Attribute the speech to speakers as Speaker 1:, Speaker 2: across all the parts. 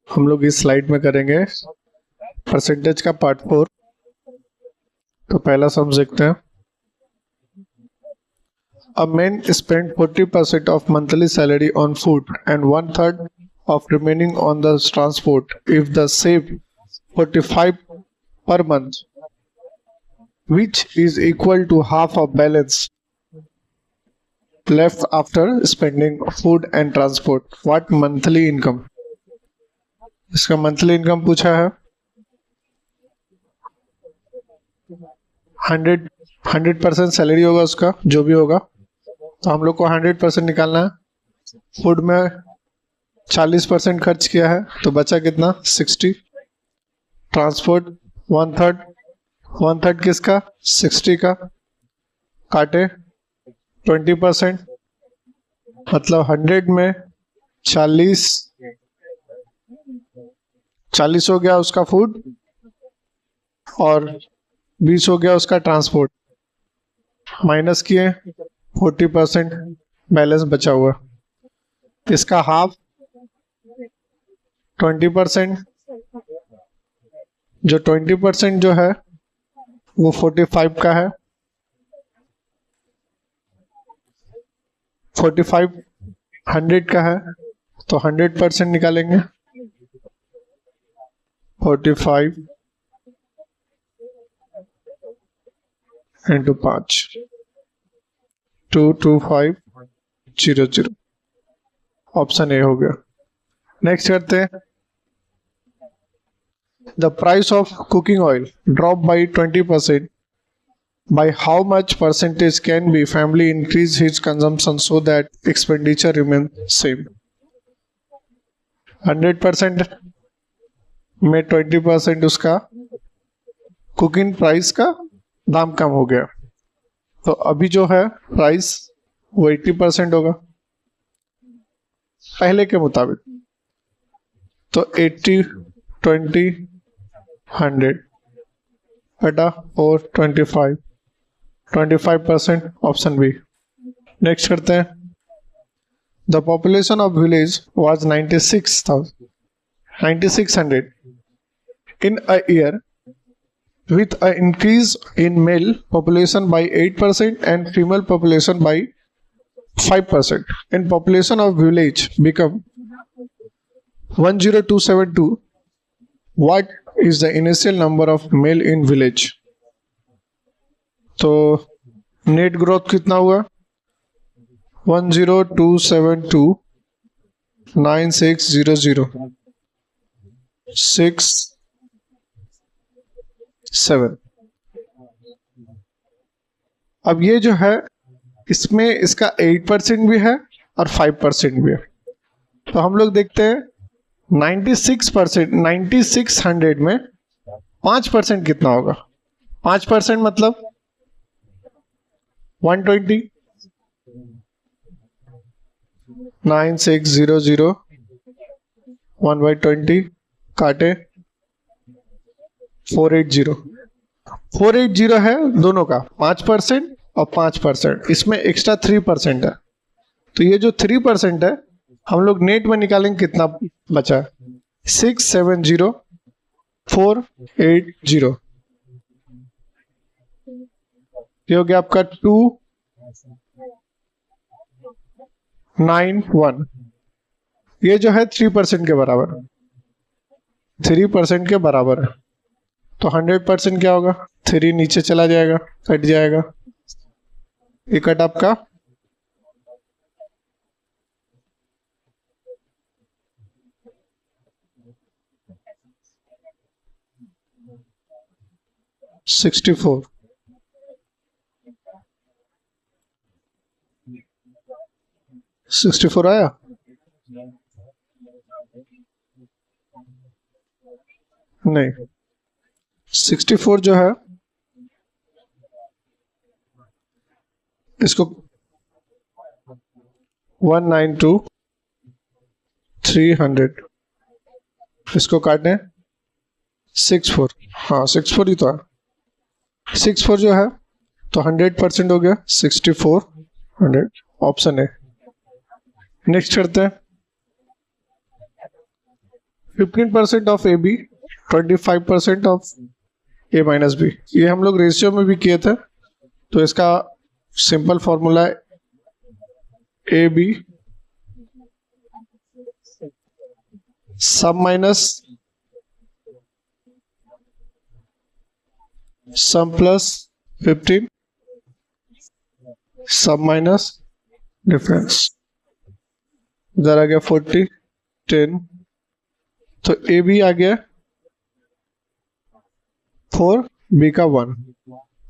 Speaker 1: हम लोग इस स्लाइड में करेंगे परसेंटेज का पार्ट 4। तो पहला सम देखते हैं। A man spent 40% of monthly salary on food and 1/3 of remaining on the transport. If the save 45 per month, which is equal to half of balance left after spending food and transport, what monthly income? इसका monthly income पूछा है। 100% salary होगा उसका, जो भी होगा। तो हम लोग को 100% निकालना है। फूड में 40% खर्च किया है, तो बचा कितना? 60। ट्रांसपोर्ट 1/3 किसका? 60 का। काटे 20%, मतलब 100 में 40 हो गया उसका फूड और 20 हो गया उसका ट्रांसपोर्ट। माइनस किए 40%, बैलेंस बचा हुआ। इसका हाफ 20%, जो 20% जो है वो 45 का है। 45 100 का है, तो 100% निकालेंगे। 45 इंटू 5, 22500। ऑप्शन ए हो गया। नेक्स्ट करते हैं। The price of cooking oil drop by 20%. By how much percentage can be family increase his consumption so that expenditure remains same? 100% में 20% उसका कुकिंग प्राइस का दाम कम हो गया, तो अभी जो है प्राइस वो 80% होगा पहले के मुताबिक। तो 80 20 100 बटा और 25% ऑप्शन बी। नेक्स्ट करते हैं। The population of village was 9600 in a year with an increase in male population by 8% and female population by 5%. And population of village become 10272. What is the initial number of male in village? तो net growth कितना हुआ? 10272 9600 6 7। अब ये जो है इसमें इसका 8% भी है और 5% भी है। तो हम लोग देखते हैं 9600 में 5% कितना होगा? 5% मतलब 120। 9600 1/20 काटे 480 है दोनों का, 5% और 5%। इसमें एक्स्ट्रा 3% है, तो ये जो 3% है हम लोग नेट में निकालेंगे कितना बचा? 670480। ये हो गया आपका 291। ये जो है 3% के बराबर, 3% के बराबर है। तो 100% क्या होगा? 3 नीचे चला जाएगा, कट जाएगा। ये कट आपका 64। आया? नहीं, 64 जो है इसको 192,300 इसको काटें 64। हाँ 64 ही तो है। 64 जो है तो 100% हो गया 6400, ऑप्शन है। नेक्स्ट करते हैं। 15% of A B, 25% of A minus B. ये हम लोग रेशियो में भी किए थे, तो इसका सिंपल फॉर्मूला है A B sum minus sum plus 15 sum minus difference. इधर आ गया 40 10, तो ए बी आ गया 4, बी का 1।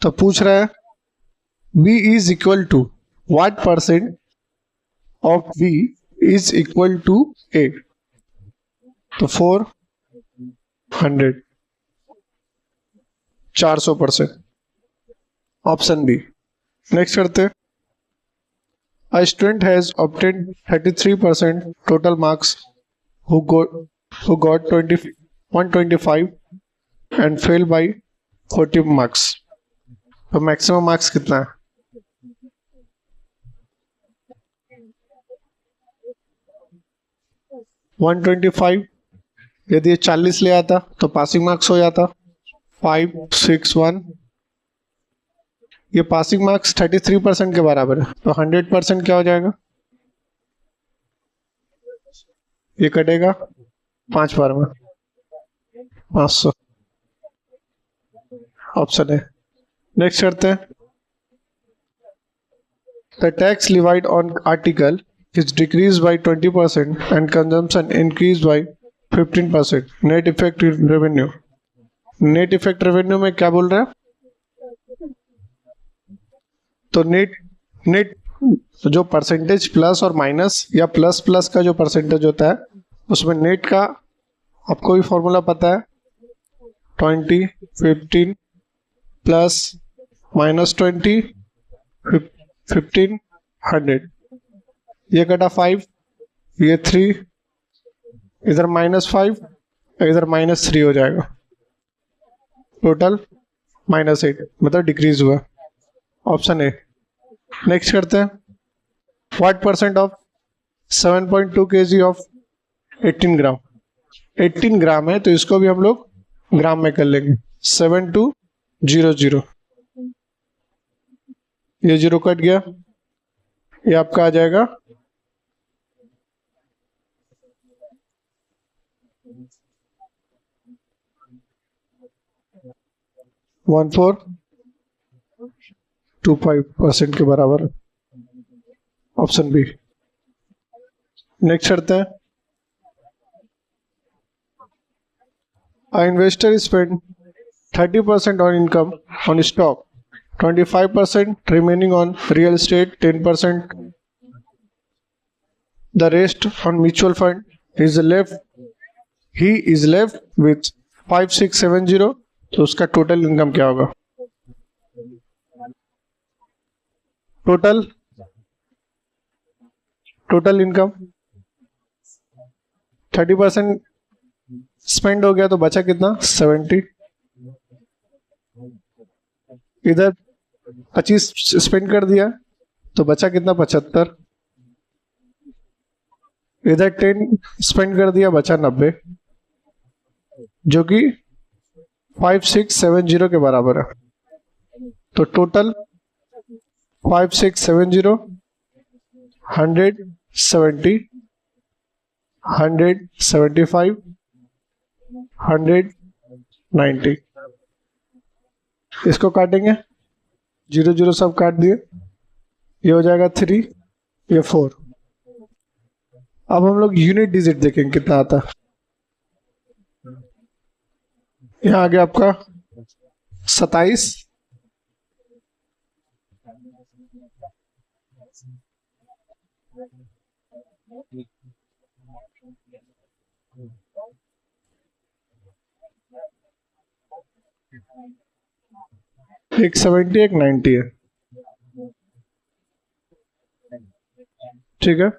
Speaker 1: तो पूछ रहा है b is equal to what percent of b is equal to a। तो 400 400%, ऑप्शन बी। नेक्स्ट करते हैं। A student has obtained 33% total marks who got 125 and failed by 40 marks। तो मैक्सिमम मार्क्स कितना है? वन 125। यदि ये 40 ले आता तो पासिंग मार्क्स हो जाता 561। ये पासिंग मार्क्स 33% के बराबर है, तो 100% क्या हो जाएगा? ये कटेगा 5 बार में 500, ऑप्शन है। नेक्स्ट करते हैं। The tax levied on article is decrease by 20% and consumption increase by 15%। Net effect revenue. Net effect revenue में क्या बोल रहा है? तो नेट जो परसेंटेज प्लस और माइनस या प्लस प्लस का जो परसेंटेज होता है, उसमें नेट का आपको भी फॉर्मूला पता है, 20 15 प्लस माइनस 20 15 100। ये कटा 5, ये 3, इधर -5, इधर -3 हो जाएगा, टोटल -8, मतलब डिक्रीज हुआ, ऑप्शन ए। नेक्स्ट करते हैं। What percent of 7.2 kg of 18 ग्राम। 18 ग्राम है तो इसको भी हम लोग ग्राम में कर लेंगे। 7200, ये 0 कट गया, ये आपका आ जाएगा 1425% के बराबर, ऑप्शन बी। नेक्स्ट करते हैं। A investor spent 30% on income on stock, 25% remaining on real estate, 10% the rest on mutual fund. He is left with 5670। तो उसका टोटल इनकम क्या होगा? टोटल इनकम 30% स्पेंड हो गया तो बचा कितना? 70। इधर 25 स्पेंड कर दिया तो बचा कितना? 75। इधर 10 स्पेंड कर दिया, बचा 90, जो कि 5670 के बराबर है। तो टोटल 5670 170 175 190। इसको काटेंगे, 0 0 सब काट दिए, ये हो जाएगा 3, ये 4। अब हम लोग यूनिट डिजिट देखेंगे कितना आता है। यहाँ आ गया आपका 27, एक 70 एक 90 है, ठीक है।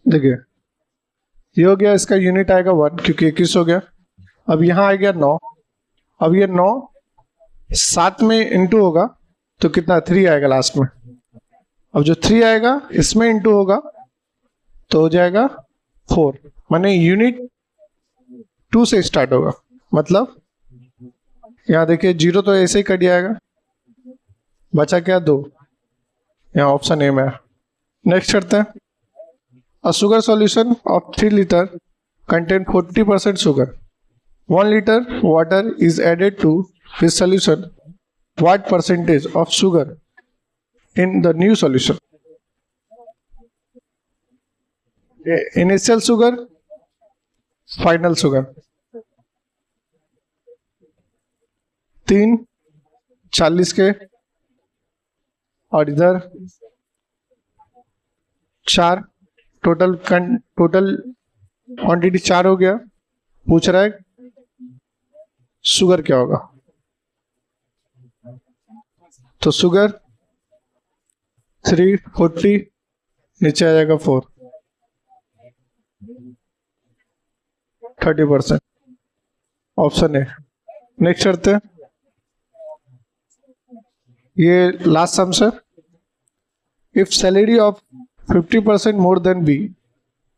Speaker 1: देखिए ये हो गया, इसका यूनिट आएगा 1 क्योंकि 21 हो गया। अब यहाँ आ गया 9, अब ये 9 7 में इंटू होगा तो कितना 3 आएगा लास्ट में। अब जो 3 आएगा इसमें इंटू होगा तो हो जाएगा 4, माने यूनिट 2 से स्टार्ट होगा। मतलब यहाँ देखिए 0 तो ऐसे ही कट जाएगा, बचा क्या 2, यहाँ ऑप्शन ए में है। नेक्स्ट करते हैं। A sugar solution of 3 litre contain 40% sugar, 1 liter water is added to this solution. What percentage of sugar in the new solution? Initial sugar, final sugar। 3 40 के और इधर 4, टोटल क्वांटिटी 4 हो गया। पूछ रहा है शुगर क्या होगा, तो शुगर 340 नीचे आ जाएगा 4, 30%, ऑप्शन ए। नेक्स्ट करते हैं, ये लास्ट सम से। If salary of 50% more than B,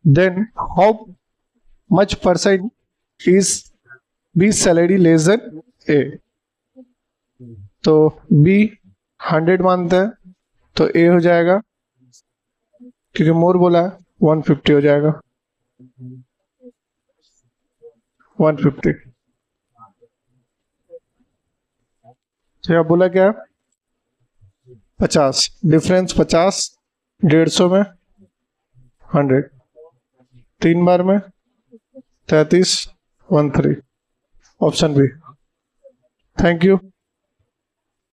Speaker 1: then how much percent is B salary less than A. तो बी 100 मानते हैं तो ए हो जाएगा, क्योंकि मोर बोला है 150 हो जाएगा, 150। तो यहाँ बोला क्या, 50 डिफरेंस, 50 150 में 100, 3 बार में 33, 13, ऑप्शन बी। Thank you.